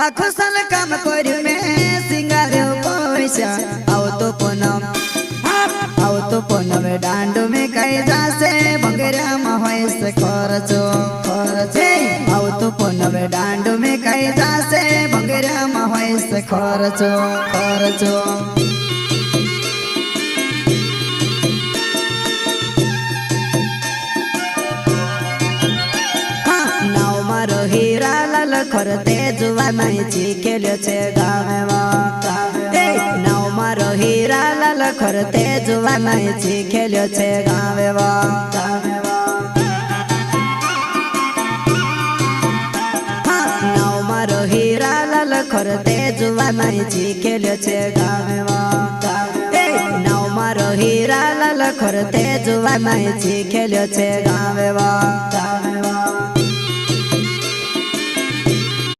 आखो साल काम करी में सिंगार पैसा आओ तो पूनम डांड में कई जासे भंगरा महस खर्चो आओ तो पूनम डांड में कई जासे भंगरा महस खर्चो हीरा लाल खरते जुवा नहीं चिकेल्यो छे गावेवा नाव मारो हीरा लाल खरते जुवा नहीं चिकेल्यो छे गावेवा नाव मारो हीरा लाल खरते जुवा नहीं चिकेल्यो छे गावेवा नाव मारो हीरा लाल खरते जुवा नहीं चिकेल्यो छे गावेवा